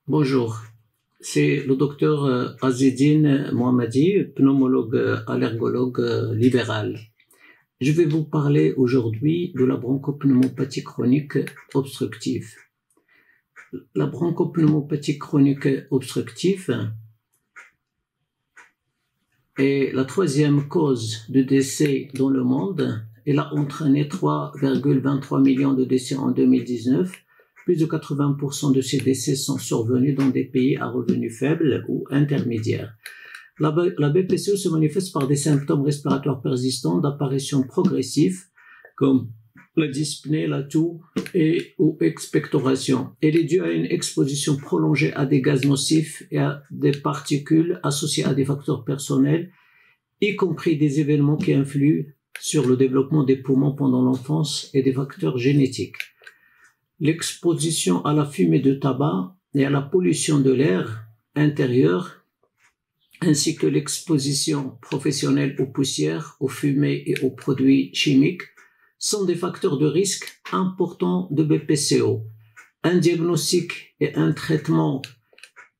Bonjour, c'est le docteur Azzedine Mohammadi, pneumologue allergologue libéral. Je vais vous parler aujourd'hui de la bronchopneumopathie chronique obstructive. La bronchopneumopathie chronique obstructive est la troisième cause de décès dans le monde. Elle a entraîné 3,23 millions de décès en 2019. Plus de 80% de ces décès sont survenus dans des pays à revenus faibles ou intermédiaires. La BPCO se manifeste par des symptômes respiratoires persistants d'apparition progressive comme la dyspnée, la toux ou expectoration. Elle est due à une exposition prolongée à des gaz nocifs et à des particules associées à des facteurs personnels, y compris des événements qui influent sur le développement des poumons pendant l'enfance et des facteurs génétiques. L'exposition à la fumée de tabac et à la pollution de l'air intérieur, ainsi que l'exposition professionnelle aux poussières, aux fumées et aux produits chimiques, sont des facteurs de risque importants de BPCO. Un diagnostic et un traitement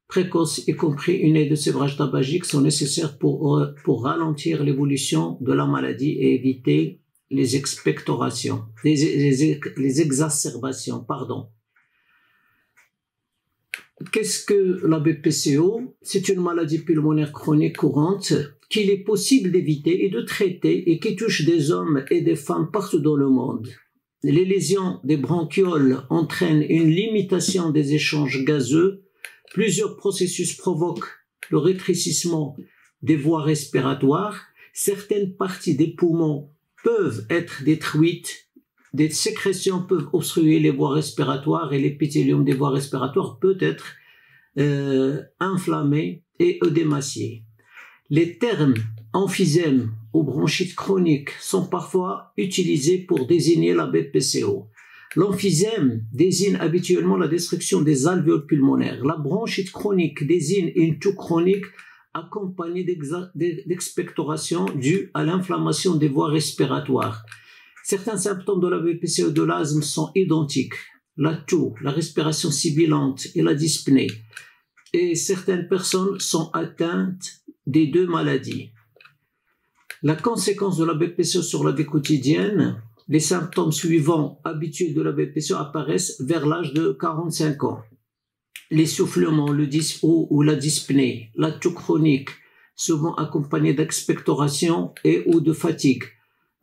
précoce, y compris une aide de sévrage tabagique, sont nécessaires pour ralentir l'évolution de la maladie et éviter les expectorations, les exacerbations, pardon. Qu'est-ce que la BPCO? C'est une maladie pulmonaire chronique courante qu'il est possible d'éviter et de traiter et qui touche des hommes et des femmes partout dans le monde. Les lésions des bronchioles entraînent une limitation des échanges gazeux. Plusieurs processus provoquent le rétrécissement des voies respiratoires. Certaines parties des poumons peuvent être détruites, des sécrétions peuvent obstruer les voies respiratoires et l'épithélium des voies respiratoires peut être inflammé et œdémacié. Les termes emphysème ou bronchite chronique sont parfois utilisés pour désigner la BPCO. L'emphysème désigne habituellement la destruction des alvéoles pulmonaires. La bronchite chronique désigne une toux chronique accompagnée d'expectoration due à l'inflammation des voies respiratoires. Certains symptômes de la BPCO et de l'asthme sont identiques. La toux, la respiration sibilante et la dyspnée. Et certaines personnes sont atteintes des deux maladies. La conséquence de la BPCO sur la vie quotidienne, les symptômes suivants habituels de la BPCO apparaissent vers l'âge de 45 ans. L'essoufflement, ou la dyspnée, la toux chronique, souvent accompagnée d'expectoration et ou de fatigue.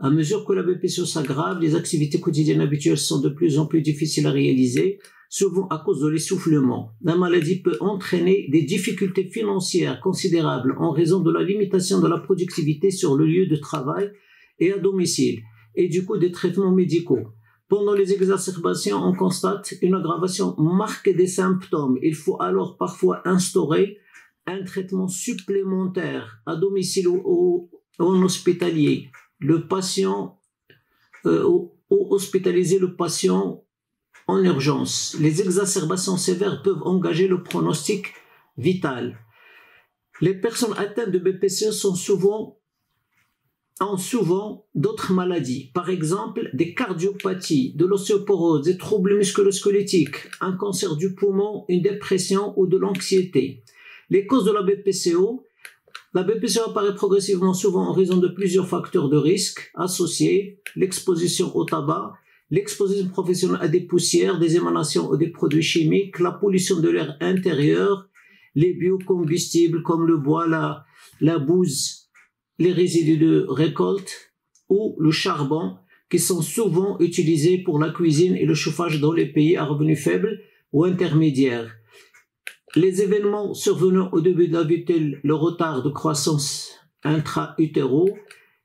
À mesure que la BPCO s'aggrave, les activités quotidiennes habituelles sont de plus en plus difficiles à réaliser, souvent à cause de l'essoufflement. La maladie peut entraîner des difficultés financières considérables en raison de la limitation de la productivité sur le lieu de travail et à domicile, et du coup des traitements médicaux. Pendant les exacerbations, on constate une aggravation marquée des symptômes. Il faut alors parfois instaurer un traitement supplémentaire à domicile ou en hospitalier. Le patient ou hospitaliser le patient en urgence. Les exacerbations sévères peuvent engager le pronostic vital. Les personnes atteintes de BPCO ont souvent d'autres maladies, par exemple des cardiopathies, de l'ostéoporose, des troubles musculo-squelettiques, un cancer du poumon, une dépression ou de l'anxiété. Les causes de la BPCO apparaît progressivement souvent en raison de plusieurs facteurs de risque associés, l'exposition au tabac, l'exposition professionnelle à des poussières, des émanations ou des produits chimiques, la pollution de l'air intérieur, les biocombustibles comme le bois, la bouse, les résidus de récolte ou le charbon qui sont souvent utilisés pour la cuisine et le chauffage dans les pays à revenus faibles ou intermédiaires. Les événements survenus au début de la vie tels le retard de croissance intra-utéro,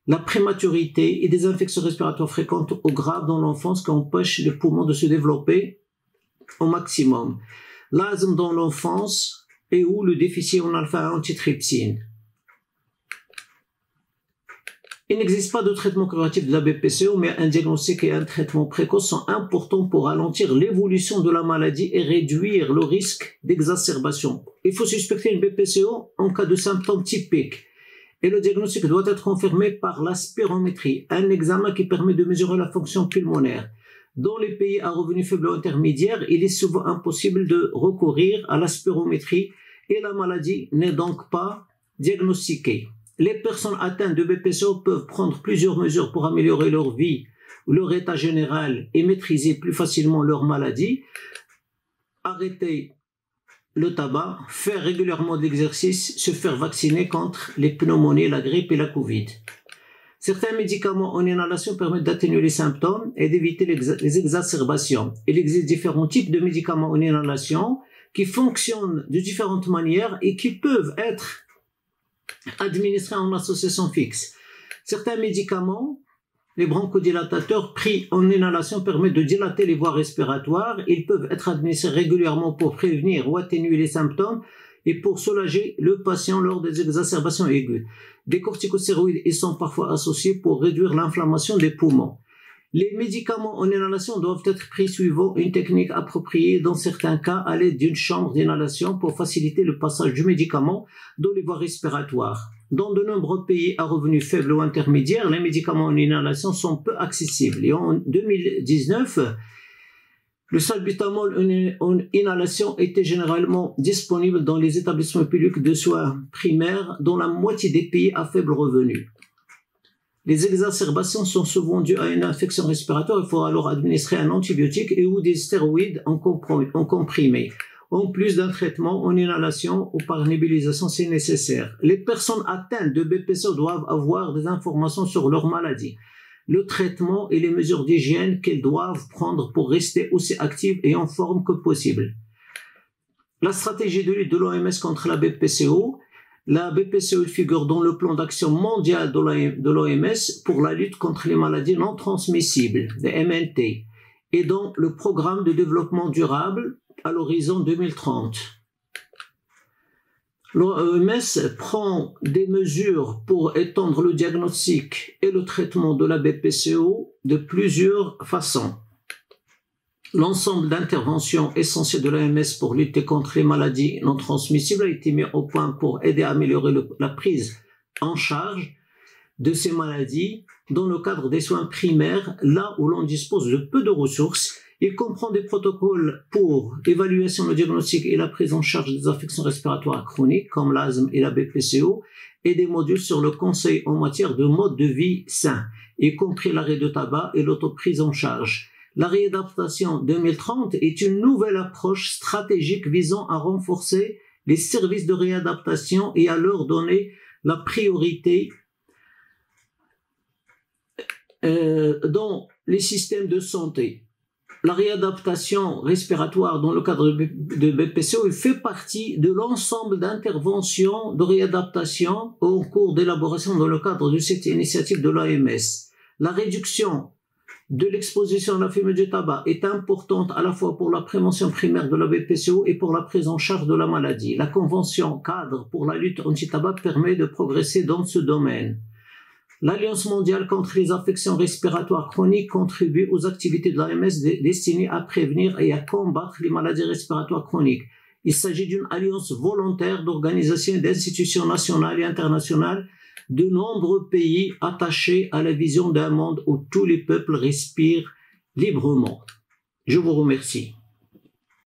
la prématurité et des infections respiratoires fréquentes ou graves dans l'enfance qui empêchent les poumons de se développer au maximum. L'asthme dans l'enfance et ou le déficit en alpha-antitrypsine. Il n'existe pas de traitement curatif de la BPCO, mais un diagnostic et un traitement précoce sont importants pour ralentir l'évolution de la maladie et réduire le risque d'exacerbation. Il faut suspecter une BPCO en cas de symptômes typiques. Et le diagnostic doit être confirmé par la spirométrie, un examen qui permet de mesurer la fonction pulmonaire. Dans les pays à revenus faibles ou intermédiaires, il est souvent impossible de recourir à la spirométrie et la maladie n'est donc pas diagnostiquée. Les personnes atteintes de BPCO peuvent prendre plusieurs mesures pour améliorer leur vie, leur état général et maîtriser plus facilement leur maladie. Arrêter le tabac, faire régulièrement de l'exercice, se faire vacciner contre les pneumonies, la grippe et la Covid. Certains médicaments en inhalation permettent d'atténuer les symptômes et d'éviter les exacerbations. Il existe différents types de médicaments en inhalation qui fonctionnent de différentes manières et qui peuvent être administrés en association fixe. Certains médicaments, les bronchodilatateurs pris en inhalation permettent de dilater les voies respiratoires. Ils peuvent être administrés régulièrement pour prévenir ou atténuer les symptômes et pour soulager le patient lors des exacerbations aiguës. Des corticostéroïdes y sont parfois associés pour réduire l'inflammation des poumons. Les médicaments en inhalation doivent être pris suivant une technique appropriée, dans certains cas à l'aide d'une chambre d'inhalation pour faciliter le passage du médicament dans les voies respiratoires. Dans de nombreux pays à revenus faibles ou intermédiaires, les médicaments en inhalation sont peu accessibles. Et en 2019, le salbutamol en inhalation était généralement disponible dans les établissements publics de soins primaires dans la moitié des pays à faible revenu. Les exacerbations sont souvent dues à une infection respiratoire. Il faut alors administrer un antibiotique et ou des stéroïdes en comprimé, en plus d'un traitement en inhalation ou par nébulisation si nécessaire. Les personnes atteintes de BPCO doivent avoir des informations sur leur maladie, le traitement et les mesures d'hygiène qu'elles doivent prendre pour rester aussi actives et en forme que possible. La stratégie de lutte de l'OMS contre la BPCO. La BPCO figure dans le plan d'action mondial de l'OMS pour la lutte contre les maladies non transmissibles, les MNT, et dans le programme de développement durable à l'horizon 2030. L'OMS prend des mesures pour étendre le diagnostic et le traitement de la BPCO de plusieurs façons. L'ensemble d'interventions essentielles de l'OMS pour lutter contre les maladies non transmissibles a été mis au point pour aider à améliorer la prise en charge de ces maladies dans le cadre des soins primaires, là où l'on dispose de peu de ressources. Il comprend des protocoles pour l'évaluation, le diagnostic et la prise en charge des affections respiratoires chroniques comme l'asthme et la BPCO et des modules sur le conseil en matière de mode de vie sain, y compris l'arrêt de tabac et l'autoprise en charge. La réadaptation 2030 est une nouvelle approche stratégique visant à renforcer les services de réadaptation et à leur donner la priorité dans les systèmes de santé. La réadaptation respiratoire dans le cadre de BPCO fait partie de l'ensemble d'interventions de réadaptation au cours d'élaboration dans le cadre de cette initiative de l'OMS. La réduction de l'exposition à la fumée du tabac est importante à la fois pour la prévention primaire de la BPCO et pour la prise en charge de la maladie. La Convention cadre pour la lutte anti-tabac permet de progresser dans ce domaine. L'Alliance mondiale contre les affections respiratoires chroniques contribue aux activités de l'OMS destinées à prévenir et à combattre les maladies respiratoires chroniques. Il s'agit d'une alliance volontaire d'organisations et d'institutions nationales et internationales de nombreux pays attachés à la vision d'un monde où tous les peuples respirent librement. Je vous remercie.